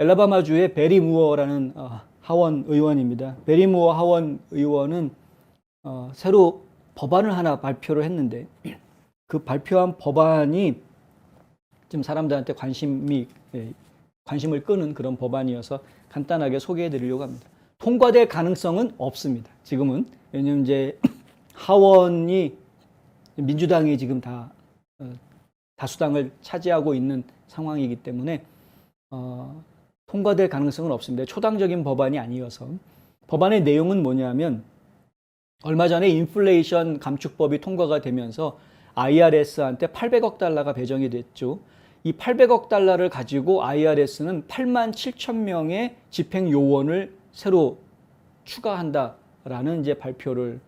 엘라바마주의 베리 무어라는 하원 의원입니다. 베리 무어 하원 의원은 새로 법안을 하나 발표를 했는데 그 발표한 법안이 좀 사람들한테 관심을 끄는 그런 법안이어서 간단하게 소개해 드리려고 합니다. 통과될 가능성은 없습니다. 지금은. 왜냐면 이제 하원이 민주당이 지금 다수당을 차지하고 있는 상황이기 때문에 통과될 가능성은 없습니다. 초당적인 법안이 아니어서. 법안의 내용은 뭐냐면 얼마 전에 인플레이션 감축법이 통과가 되면서 IRS한테 800억 달러가 배정이 됐죠. 이 800억 달러를 가지고 IRS는 8만 7천 명의 집행 요원을 새로 추가한다라는 이제 발표를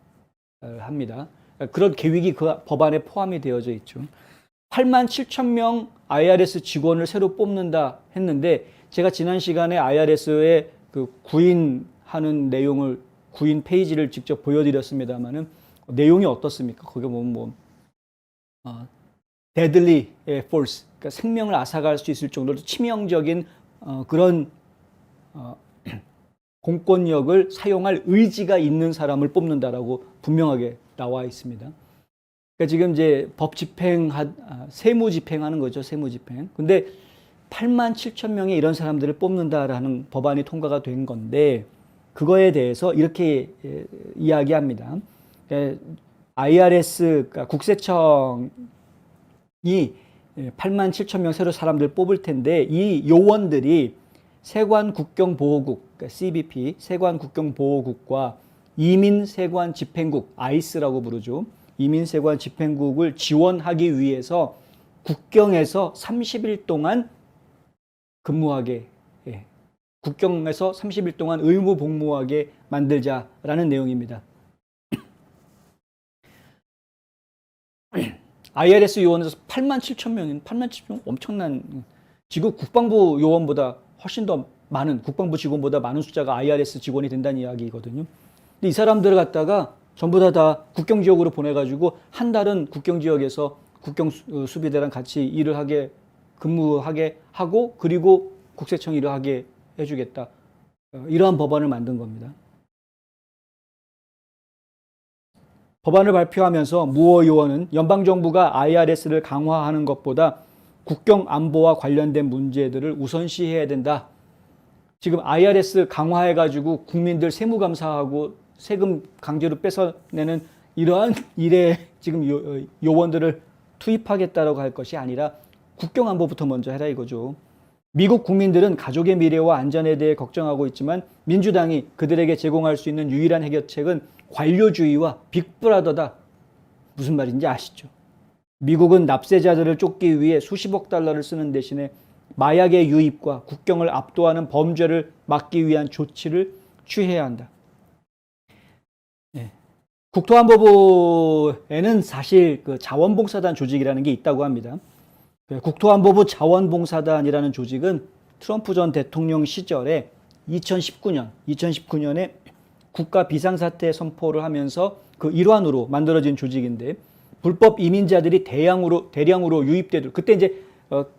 합니다. 그런 계획이 그 법안에 포함이 되어져 있죠. 8만 7천 명 IRS 직원을 새로 뽑는다 했는데 제가 지난 시간에 IRS의 그 구인하는 내용을 구인 페이지를 직접 보여드렸습니다만은 내용이 어떻습니까? 거기 보면 deadly force, 그러니까 생명을 앗아갈 수 있을 정도로 치명적인 그런 공권력을 사용할 의지가 있는 사람을 뽑는다라고 분명하게 나와 있습니다. 그러니까 지금 이제 세무 집행하는 거죠, 세무 집행. 근데 8만 7천 명의 이런 사람들을 뽑는다라는 법안이 통과가 된 건데 그거에 대해서 이렇게 이야기합니다. IRS, 그러니까 국세청이 8만 7천 명 새로 사람들 뽑을 텐데 이 요원들이 세관국경보호국, 그러니까 CBP, 세관국경보호국과 이민세관집행국, ICE라고 부르죠. 이민세관집행국을 지원하기 위해서 국경에서 30일 동안 근무하게, 국경에서 30일 동안 의무 복무하게 만들자라는 내용입니다. IRS 요원에서 8만 7천 명인 8만 7천 명 엄청난, 지금 국방부 요원보다 훨씬 더 많은, 국방부 직원보다 많은 숫자가 IRS 직원이 된다는 이야기거든요. 근데 이 사람들을 갖다가 전부 다 국경 지역으로 보내가지고 한 달은 국경 지역에서 국경 수비대랑 같이 일을 하게, 근무하게 하고 그리고 국세청 일을 하게 해주겠다. 이러한 법안을 만든 겁니다. 법안을 발표하면서 무어 의원은 연방정부가 IRS를 강화하는 것보다 국경 안보와 관련된 문제들을 우선시해야 된다. 지금 IRS 강화해가지고 국민들 세무 감사하고 세금 강제로 뺏어내는 이러한 일에 지금 요원들을 투입하겠다라고 할 것이 아니라 국경 안보부터 먼저 해라 이거죠. 미국 국민들은 가족의 미래와 안전에 대해 걱정하고 있지만 민주당이 그들에게 제공할 수 있는 유일한 해결책은 관료주의와 빅브라더다. 무슨 말인지 아시죠? 미국은 납세자들을 쫓기 위해 수십억 달러를 쓰는 대신에 마약의 유입과 국경을 압도하는 범죄를 막기 위한 조치를 취해야 한다. 국토안보부에는 사실 그 자원봉사단 조직이라는 게 있다고 합니다. 국토안보부 자원봉사단이라는 조직은 트럼프 전 대통령 시절에 2019년에 국가 비상사태 선포를 하면서 그 일환으로 만들어진 조직인데 불법 이민자들이 대량으로 유입되도록, 그때 이제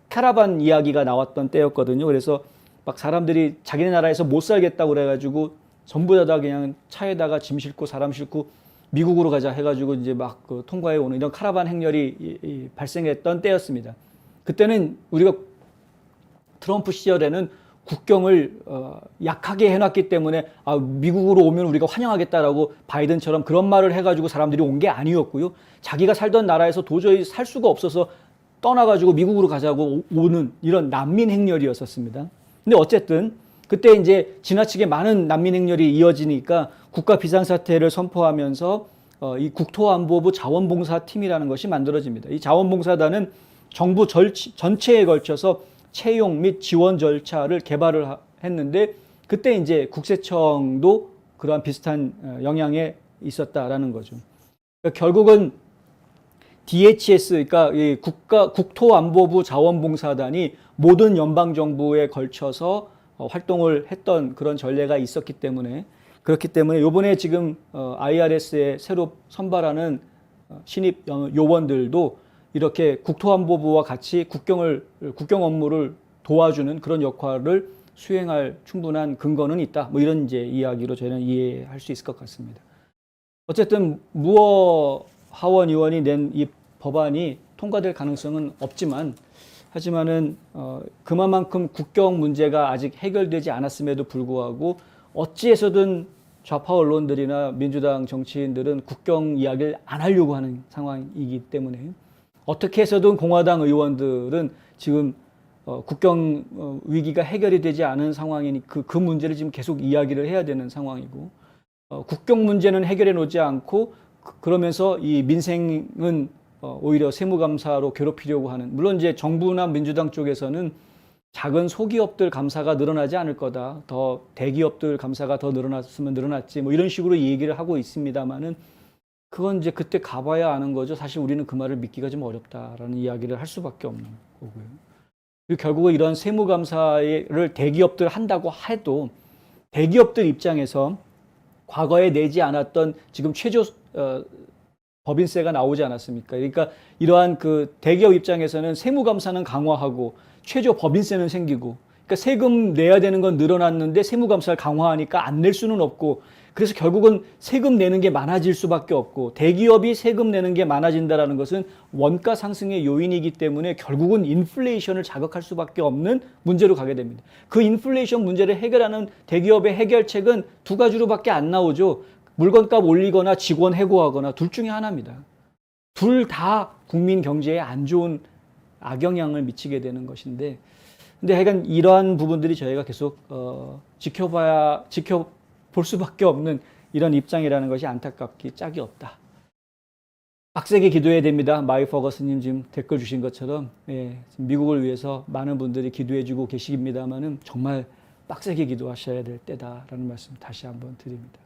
카라반 이야기가 나왔던 때였거든요. 그래서 막 사람들이 자기네 나라에서 못 살겠다고 그래가지고 전부 다 그냥 차에다가 짐 싣고 사람 싣고 미국으로 가자 해가지고 이제 막 그 통과해 오는 이런 카라반 행렬이 발생했던 때였습니다. 그때는 우리가 트럼프 시절에는 국경을 약하게 해놨기 때문에 미국으로 오면 우리가 환영하겠다라고 바이든처럼 그런 말을 해가지고 사람들이 온 게 아니었고요. 자기가 살던 나라에서 도저히 살 수가 없어서 떠나가지고 미국으로 가자고 오는 이런 난민 행렬이었었습니다. 근데 어쨌든 그때 이제 지나치게 많은 난민 행렬이 이어지니까 국가 비상사태를 선포하면서 이 국토안보부 자원봉사팀이라는 것이 만들어집니다. 이 자원봉사단은 정부 전체에 걸쳐서 채용 및 지원 절차를 개발을 했는데 그때 이제 국세청도 그러한 비슷한 영향에 있었다라는 거죠. 그러니까 결국은 DHS, 그러니까 이 국토안보부 자원봉사단이 모든 연방정부에 걸쳐서 활동을 했던 그런 전례가 있었기 때문에, 그렇기 때문에 이번에 지금 IRS에 새로 선발하는 신입 요원들도 이렇게 국토안보부와 같이 국경 업무를 도와주는 그런 역할을 수행할 충분한 근거는 있다. 뭐 이런 이제 이야기로 저희는 이해할 수 있을 것 같습니다. 어쨌든 무어 하원 의원이 낸 이 법안이 통과될 가능성은 없지만 하지만은 그만큼 국경 문제가 아직 해결되지 않았음에도 불구하고 어찌해서든 좌파 언론들이나 민주당 정치인들은 국경 이야기를 안 하려고 하는 상황이기 때문에 어떻게 해서든 공화당 의원들은 지금 국경 위기가 해결이 되지 않은 상황이니 그 문제를 지금 계속 이야기를 해야 되는 상황이고 국경 문제는 해결해 놓지 않고 그러면서 이 민생은 오히려 세무감사로 괴롭히려고 하는, 물론 이제 정부나 민주당 쪽에서는 작은 소기업들 감사가 늘어나지 않을 거다, 더 대기업들 감사가 더 늘어났으면 늘어났지, 뭐 이런 식으로 얘기를 하고 있습니다만은 그건 이제 그때 가봐야 아는 거죠. 사실 우리는 그 말을 믿기가 좀 어렵다라는 이야기를 할 수밖에 없는 거고요. 그리고 결국은 이런 세무감사를 대기업들 한다고 해도 대기업들 입장에서 과거에 내지 않았던 지금 최저 법인세가 나오지 않았습니까? 그러니까 이러한 그 대기업 입장에서는 세무감사는 강화하고 최저 법인세는 생기고, 그러니까 세금 내야 되는 건 늘어났는데 세무감사를 강화하니까 안 낼 수는 없고, 그래서 결국은 세금 내는 게 많아질 수밖에 없고, 대기업이 세금 내는 게 많아진다라는 것은 원가 상승의 요인이기 때문에 결국은 인플레이션을 자극할 수밖에 없는 문제로 가게 됩니다. 그 인플레이션 문제를 해결하는 대기업의 해결책은 두 가지로밖에 안 나오죠. 물건값 올리거나 직원 해고하거나 둘 중에 하나입니다. 둘 다 국민 경제에 안 좋은 악영향을 미치게 되는 것인데, 근데 하여간 이러한 부분들이 저희가 계속 지켜볼 수밖에 없는 이런 입장이라는 것이 안타깝기 짝이 없다. 빡세게 기도해야 됩니다. 마이 퍼거스님 지금 댓글 주신 것처럼, 예, 미국을 위해서 많은 분들이 기도해주고 계십니다만은 정말 빡세게 기도하셔야 될 때다라는 말씀 다시 한번 드립니다.